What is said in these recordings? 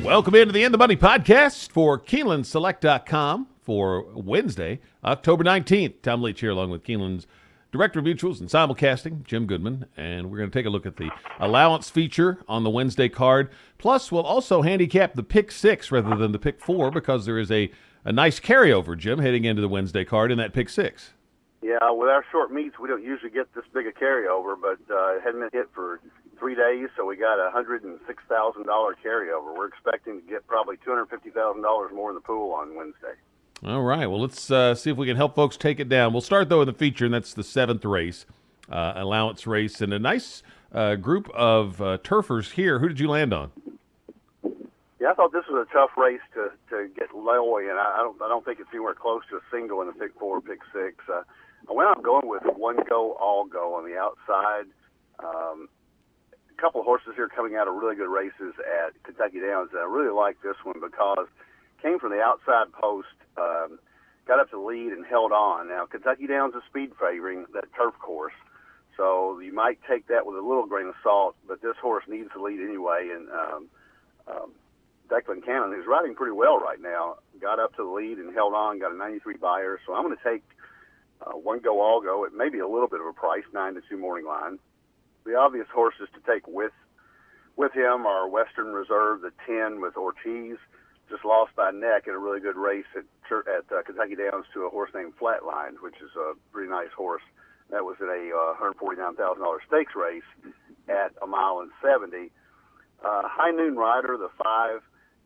Welcome into the In the Money podcast for KeenelandSelect.com for Wednesday, October 19th. Tom Leach here along with Keeneland's Director of Mutuals and Simulcasting, Jim Goodman. And we're going to take a look at the allowance feature on the Wednesday card. Plus, we'll also handicap the pick six rather than the pick four because there is a nice carryover, Jim, heading into the Wednesday card in that pick six. Yeah, with our short meets, we don't usually get this big a carryover, but it hadn't been hit for 3 days, so we got a $106,000 carryover. We're expecting to get probably $250,000 more in the pool on Wednesday. All right, well, let's see if we can help folks take it down. We'll start, though, in the feature, and that's the seventh race, allowance race, and a nice group of turfers here. Who did you land on? Yeah, I thought this was a tough race to get low in. I don't think it's anywhere close to a single in the pick four, pick six. I went out going with one go, all go on the outside. A couple of horses here coming out of really good races at Kentucky Downs, and I really like this one because it came from the outside post, got up to the lead and held on. Now, Kentucky Downs is speed favoring that turf course, so you might take that with a little grain of salt, but this horse needs the lead anyway, and Declan Cannon, who's riding pretty well right now, got up to the lead and held on, got a 93 buyer, so I'm going to take one go, all go. It may be a little bit of a price, 9-2 morning line. The obvious horses to take with him are Western Reserve, the 10 with Ortiz, just lost by neck in a really good race at Kentucky Downs to a horse named Flatline, which is a pretty nice horse. That was in a $149,000 stakes race at 1.70 miles. High Noon Rider, the 5,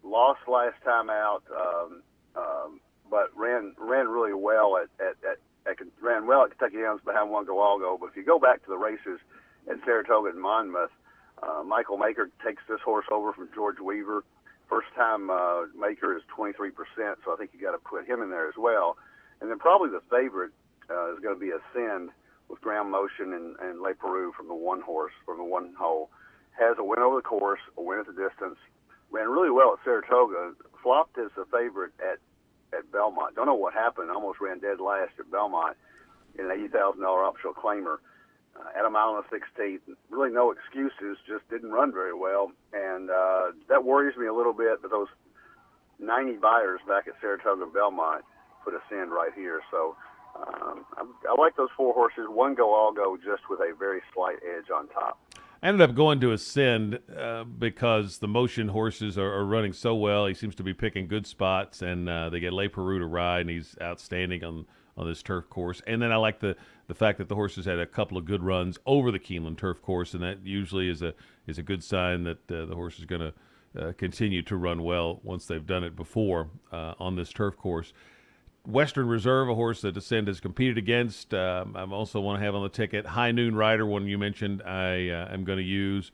lost last time out, but ran really well ran well at Kentucky Downs behind one go, all go. But if you go back to the races at Saratoga and Monmouth, Michael Maker takes this horse over from George Weaver. First time Maker is 23%, so I think you got to put him in there as well. And then probably the favorite is going to be Ascend with Ground Motion and Le Peru from the one hole. Has a win over the course, a win at the distance. Ran really well at Saratoga. Flopped as a favorite at Belmont. Don't know what happened. Almost ran dead last at Belmont in an $80,000 optional claimer. At 1.16 miles. Really no excuses, just didn't run very well. And that worries me a little bit, but those 90 buyers back at Saratoga and Belmont put Ascend right here. So I like those four horses. One go, all go, just with a very slight edge on top. I ended up going to Ascend because the motion horses are running so well. He seems to be picking good spots, and they get Le Peru to ride, and he's outstanding on this turf course. And then I like the fact that the horses had a couple of good runs over the Keeneland turf course, and that usually is a good sign that the horse is going to continue to run well once they've done it before on this turf course. Western Reserve, a horse that Ascend has competed against. I also want to have on the ticket. High Noon Rider, one you mentioned, I am going to use.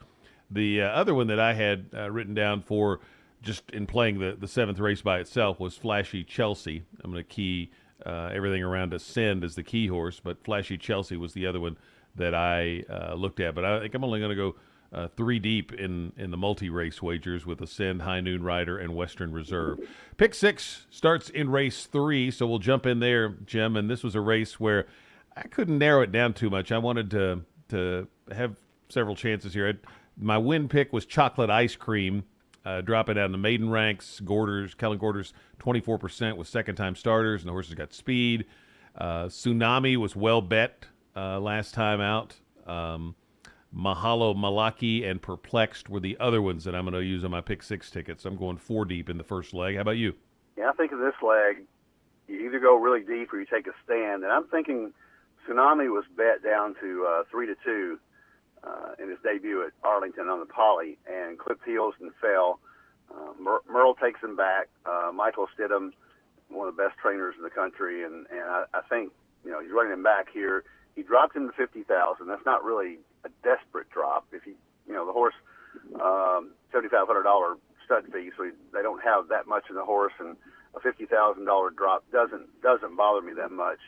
The other one that I had written down for just in playing the seventh race by itself was Flashy Chelsea. I'm going to key everything around Ascend as the key horse, but Flashy Chelsea was the other one that I looked at. But I think I'm only going to go 3 deep in the multi-race wagers with Ascend, High Noon Rider, and Western Reserve. Pick six starts in race 3, so we'll jump in there, Jim. And this was a race where I couldn't narrow it down too much. I wanted to have several chances here. My win pick was Chocolate Ice Cream, dropping out in the maiden ranks. Kellen Gorder's 24% with second-time starters, and the horses got speed. Tsunami was well bet last time out. Mahalo Malaki and Perplexed were the other ones that I'm going to use on my pick six tickets. I'm going 4 deep in the first leg. How about you? Yeah, I think in this leg, you either go really deep or you take a stand. And I'm thinking Tsunami was bet down to 3-2 in his debut at Arlington on the Poly, and clipped heels and fell. Merle takes him back. Michael Stidham, one of the best trainers in the country, and I think he's running him back here. He dropped him to 50,000. That's not really a desperate drop. If the horse, $7,500 stud fee, so they don't have that much in the horse, and a $50,000 drop doesn't bother me that much.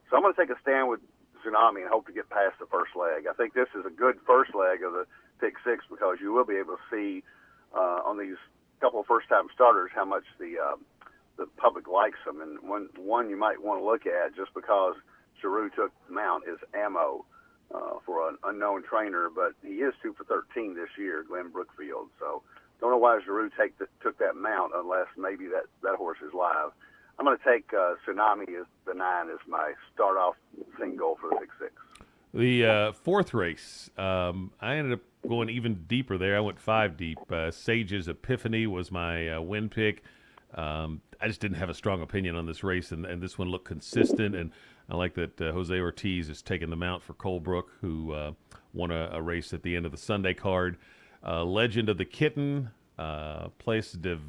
So I'm going to take a stand with Tsunami and hope to get past the first leg. I think this is a good first leg of the pick six because you will be able to see on these couple of first-time starters how much the public likes them. And one you might want to look at just because Giroux took Mount is Ammo for an unknown trainer, but he is 2 for 13 this year, Glenn Brookfield. So Don't know why Giroux took that mount unless maybe that horse is live. I'm going to take Tsunami as the 9 as my start-off single for the 6-6. The fourth race, I ended up going even deeper there. I went 5 deep. Sage's Epiphany was my win pick. I just didn't have a strong opinion on this race, and this one looked consistent. And I like that Jose Ortiz is taking the mount for Colebrook, who won a race at the end of the Sunday card. Legend of the Kitten, Place de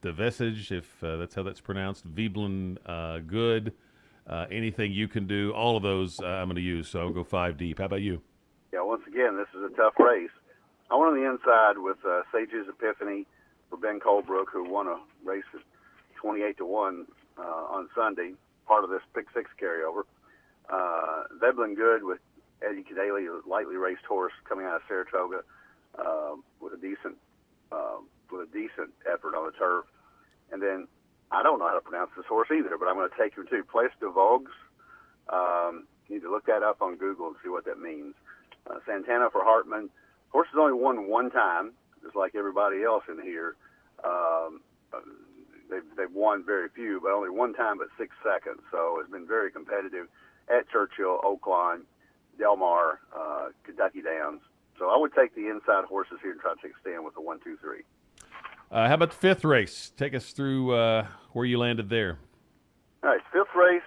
Vesage, if that's how that's pronounced. Veblen Good. Anything you can do, all of those I'm going to use, so I'll go 5 deep. How about you? Yeah, once again, this is a tough race. I went on the inside with Sage's Epiphany for Ben Colebrook, who won a race at 28-1 on Sunday, part of this Pick 6 carryover. Veblen Good with Eddie Cadaley, a lightly raced horse coming out of Saratoga with a decent effort on the turf. And then I don't know how to pronounce this horse either, but I'm going to take him too. Place de Vogues. You need to look that up on Google and see what that means. Santana for Hartman. Horse has only won 1 time, just like everybody else in here. They've won very few, but only 1 time but 6 seconds. So it's been very competitive at Churchill, Oaklawn, Del Mar, Kentucky Downs. So I would take the inside horses here and try to take a stand with the 1, 2, 3. How about the 5th race? Take us through where you landed there. All right, 5th race.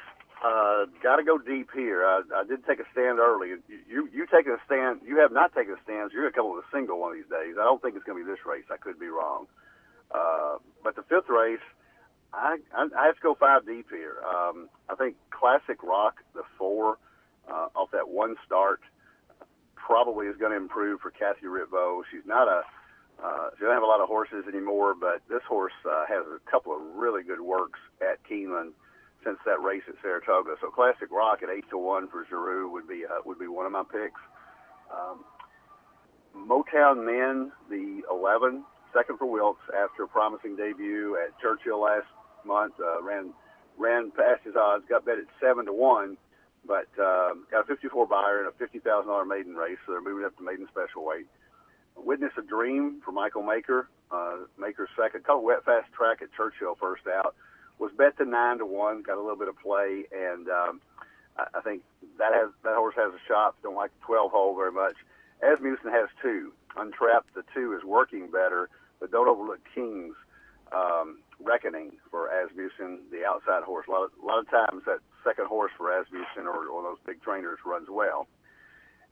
Got to go deep here. I did take a stand early. You taking a stand? You have not taken a stand. So you're going to come with a single one of these days. I don't think it's going to be this race. I could be wrong. But the 5th race, I have to go 5 deep here. I think Classic Rock, the 4, off that 1 start, probably is going to improve for Kathy Ritvo. She's not she doesn't have a lot of horses anymore, but this horse has a couple of really good works at Keeneland since that race at Saratoga. So Classic Rock at 8-1 for Giroux would be one of my picks. Motown Men, the 11, second for Wilkes after a promising debut at Churchill last month. Ran past his odds, got bet at 7-1, but got a 54 buyer in a $50,000 maiden race, so they're moving up to maiden special weight. Witness a Dream for Michael Maker. Maker's second. Called Wet Fast Track at Churchill first out. Was bet to 9-1. Got a little bit of play, and I think that horse has a shot. Don't like the 12 hole very much. Asmussen has 2. Untrapped, the 2 is working better, but don't overlook King's Reckoning for Asmussen, the outside horse. A lot of times that second horse for Asmussen or those big trainers runs well.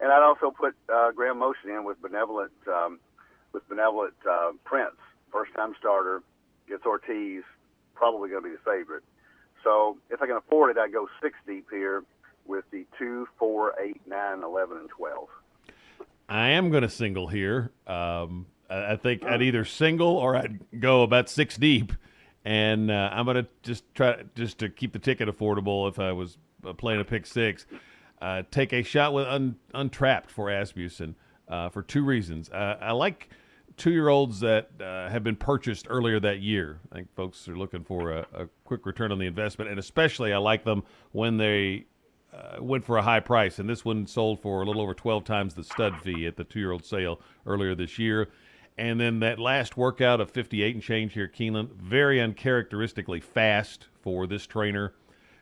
And I'd also put Graham Motion in with Benevolent Prince, first-time starter, gets Ortiz, probably going to be the favorite. So if I can afford it, I'd go 6 deep here with the 2, 4, 8, 9, 11, and 12. I am going to single here. I think I'd either single or I'd go about 6 deep, and I'm going to just try to keep the ticket affordable if I was playing a pick 6. Take a shot with Untrapped for Asmussen for 2 reasons. I like 2-year-olds that have been purchased earlier that year. I think folks are looking for a quick return on the investment, and especially I like them when they went for a high price. And this one sold for a little over 12 times the stud fee at the 2-year-old sale earlier this year. And then that last workout of 58 and change here at Keeneland, very uncharacteristically fast for this trainer.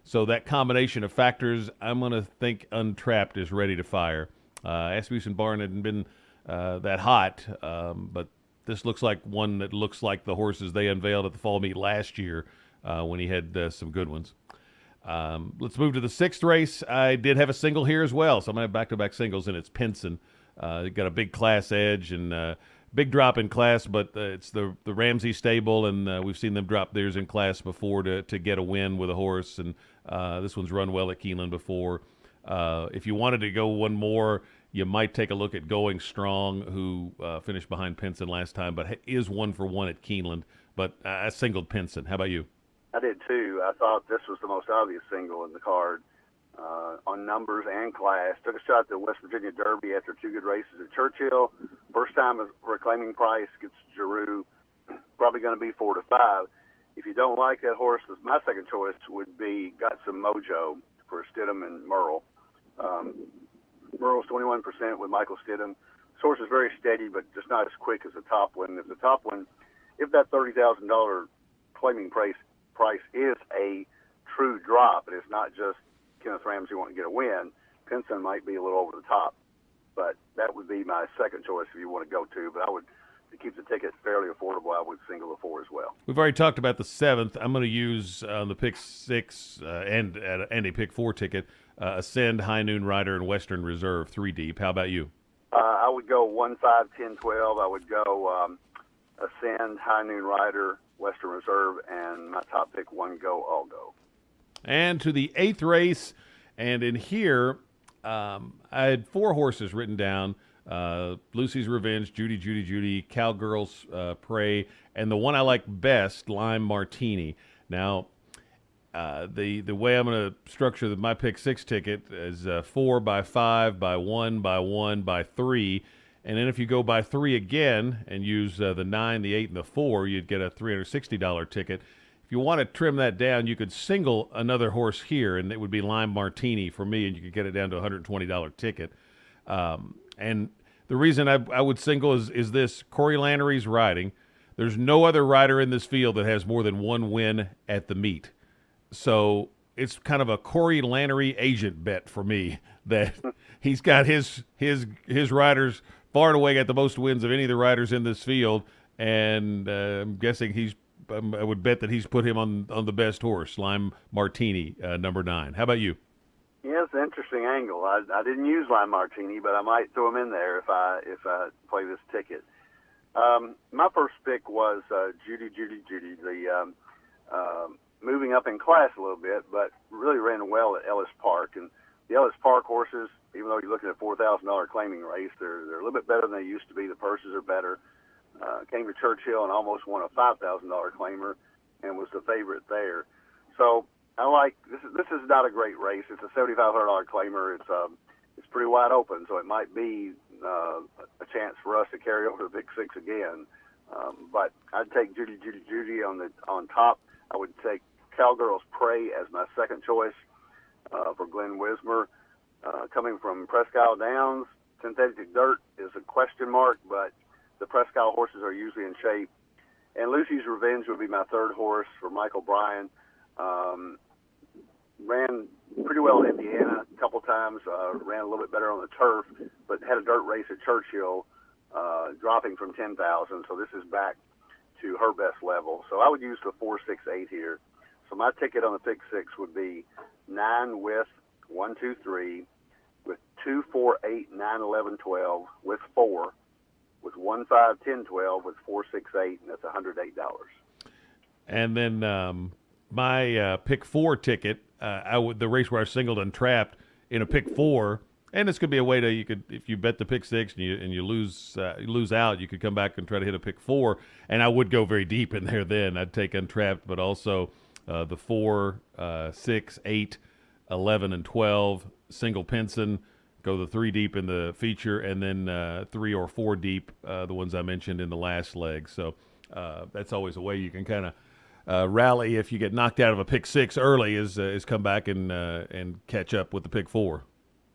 So that combination of factors, I'm going to think Untrapped is ready to fire. Asmussen Barn hadn't been that hot, but this looks like one that looks like the horses they unveiled at the fall meet last year when he had some good ones. Let's move to the 6th race. I did have a single here as well, so I'm going to have back-to-back singles, and it's Pinson. Got a big class edge and big drop in class, but it's the Ramsey stable, and we've seen them drop theirs in class before to get a win with a horse, and this one's run well at Keeneland before. If you wanted to go one more, you might take a look at Going Strong, who finished behind Pinson last time, but is 1 for 1 at Keeneland. But I singled Pinson. How about you? I did too. I thought this was the most obvious single in the card on numbers and class. Took a shot at the West Virginia Derby after 2 good races at Churchill. First time as reclaiming price gets Giroux. Probably going to be 4 to 5. If you don't like that horse, my second choice would be Got Some Mojo for Stidham and Merle. Merle's 21% with Michael Stidham, This horse is very steady, but just not as quick as the top one. If that $30,000 claiming price is a true drop, and it's not just Kenneth Ramsey wanting to get a win, Pinson might be a little over the top. But that would be my second choice if you want to go to. But to keep the ticket fairly affordable, I would single the 4 as well. We've already talked about the 7th. I'm going to use the pick 6 and a pick 4 ticket, Ascend, High Noon Rider, and Western Reserve, 3 deep. How about you? I would go 1, 5, 10, 12. I would go Ascend, High Noon Rider, Western Reserve, and my top pick, 1 Go, All Go. And to the 8th race, and in here, I had 4 horses written down. Lucy's Revenge, Judy, Cowgirl's Prey, and the one I like best, Lime Martini. Now, the way I'm going to structure my pick 6 ticket is 4 by 5 by 1 by 1 by 3, and then if you go by 3 again and use the 9, the 8, and the 4, you'd get a $360 ticket. If you want to trim that down, you could single another horse here, and it would be Lime Martini for me, and you could get it down to a $120 ticket. And the reason I would single is this: Corey Lannery's riding. There's no other rider in this field that has more than 1 win at the meet. So it's kind of a Corey Lannery agent bet for me that he's got his riders far and away got the most wins of any of the riders in this field, and I'm guessing I would bet that he's put him on the best horse, Lime Martini, number 9. How about you? Yeah, it's an interesting angle. I didn't use Lime Martini, but I might throw him in there if I play this ticket. My first pick was Judy, the moving up in class a little bit, but really ran well at Ellis Park. And the Ellis Park horses, even though you're looking at a $4,000 claiming race, they're a little bit better than they used to be. The purses are better. Came to Churchill and almost won a $5,000 claimer and was the favorite there. So I like this. This is not a great race. It's a $7,500 claimer. It's pretty wide open, so it might be a chance for us to carry over the Big 6 again. But I'd take Judy on top. I would take Cowgirl's Prey as my second choice for Glenn Wismer. Coming from Presque Isle Downs, synthetic dirt is a question mark, but the Presque Isle horses are usually in shape. And Lucy's Revenge would be my third horse for Michael Bryan. Ran pretty well in Indiana a couple times, ran a little bit better on the turf, but had a dirt race at Churchill, dropping from 10,000. So this is back to her best level. So I would use the 4, 6, 8 here. So my ticket on the pick 6 would be 9 with 1, 2, 3, with 2, 4, 8, 9, 11, 12, with 4, with 1, 5, 10, 12, with 4, 6, 8, and that's $108. And then my pick 4 ticket, the race where I singled and trapped in a pick 4, and this could be a way to if you bet the pick 6 and you lose out, you could come back and try to hit a pick 4, and I would go very deep in there. Then I'd take Untrapped, but also the 4, 6, 8, 11, and 12 single Pinson. Go the 3 deep in the feature, and then 3 or 4 deep, the ones I mentioned in the last leg. So that's always a way you can kind of rally if you get knocked out of a pick 6 early, is come back and catch up with the pick 4.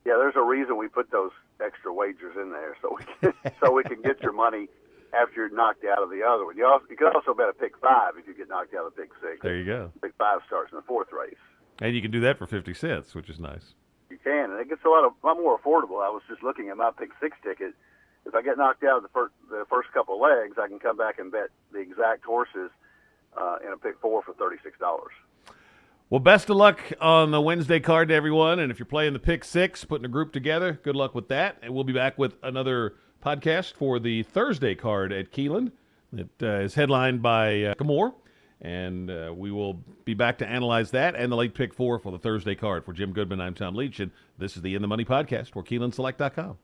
Yeah, there's a reason we put those extra wagers in there, so we can get your money after you're knocked out of the other one. You could also bet a pick 5 if you get knocked out of pick 6. There you go. Pick 5 starts in the 4th race, and you can do that for 50 cents, which is nice. You can, and it gets a lot more affordable. I was just looking at my pick 6 ticket. If I get knocked out of the first couple of legs, I can come back and bet the exact horses in a pick 4 for $36. Well, best of luck on the Wednesday card to everyone. And if you're playing the pick 6, putting a group together, good luck with that. And we'll be back with another podcast for the Thursday card at Keeneland. It is headlined by Moore. And we will be back to analyze that and the late pick 4 for the Thursday card. For Jim Goodman, I'm Tom Leach, and this is the In the Money podcast for KeenelandSelect.com.